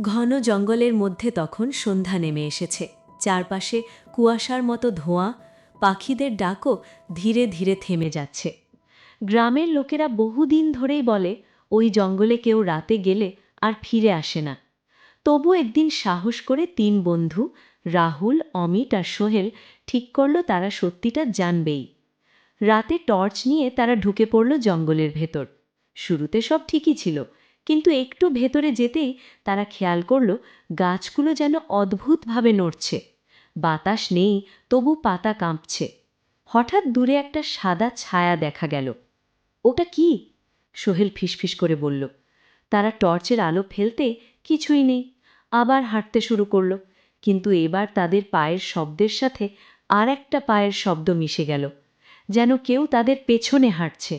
ঘন জঙ্গলের মধ্যে তখন সন্ধ্যা নেমে এসেছে। চারপাশে কুয়াশার মতো ধোঁয়া, পাখিদের ডাকও ধীরে ধীরে থেমে যাচ্ছে। গ্রামের লোকেরা বহুদিন ধরেই বলে ওই জঙ্গলে কেউ রাতে গেলে আর ফিরে আসে না। তবু একদিন সাহস করে তিন বন্ধু রাহুল, অমিত আর সোহেল ঠিক করল তারা সত্যিটা জানবেই। রাতে টর্চ নিয়ে তারা ঢুকে পড়ল জঙ্গলের ভেতর। শুরুতে সব ঠিকই ছিল, কিন্তু একটু ভেতরে যেতেই তারা খেয়াল করল গাছগুলো যেন অদ্ভুতভাবে নড়ছে। বাতাস নেই, তবু পাতা কাঁপছে। হঠাৎ দূরে একটা সাদা ছায়া দেখা গেল। ওটা কি? সোহেল ফিসফিস করে বলল। তারা টর্চের আলো ফেলতে কিছুই নেই। আবার হাঁটতে শুরু করল, কিন্তু এবার তাদের পায়ের শব্দের সাথে আর একটা পায়ের শব্দ মিশে গেল, যেন কেউ তাদের পেছনে হাঁটছে।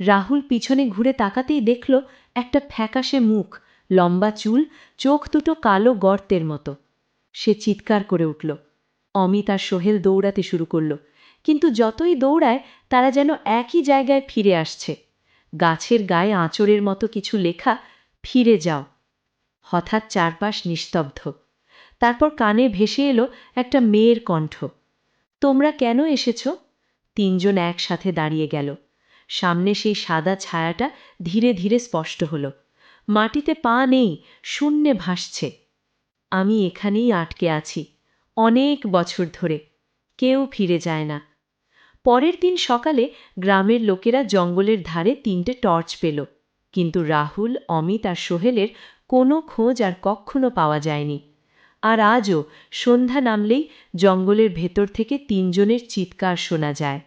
রাহুল পিছনে ঘুরে তাকাতেই দেখল একটা ফ্যাকাশে মুখ, লম্বা চুল, চোখ দুটো কালো গর্তের মতো। সে চিৎকার করে উঠল। অমিত আর সোহেল দৌড়াতে শুরু করল, কিন্তু যতই দৌড়ায় তারা যেন একই জায়গায় ফিরে আসছে। গাছের গায়ে আঁচড়ের মতো কিছু লেখা, ফিরে যাও। হঠাৎ চারপাশ নিস্তব্ধ। তারপর কানে ভেসে এলো একটা মেয়ের কণ্ঠ। তোমরা কেন এসেছ? তিনজন একসাথে দাঁড়িয়ে গেল। সামনে সেই সাদা ছায়াটা ধীরে ধীরে স্পষ্ট হলো। মাটিতে পা নেই, শূন্যে ভাসছে। আমি এখানেই আটকে আছি, অনেক বছর ধরে। কেউ ফিরে যায় না। পরের দিন সকালে গ্রামের লোকেরা জঙ্গলের ধারে তিনটে টর্চ পেল, কিন্তু রাহুল, অমিত আর সোহেলের কোনো খোঁজ আর কখনো পাওয়া যায়নি। আর আজও সন্ধ্যা নামলেই জঙ্গলের ভেতর থেকে তিনজনের চিৎকার শোনা যায়।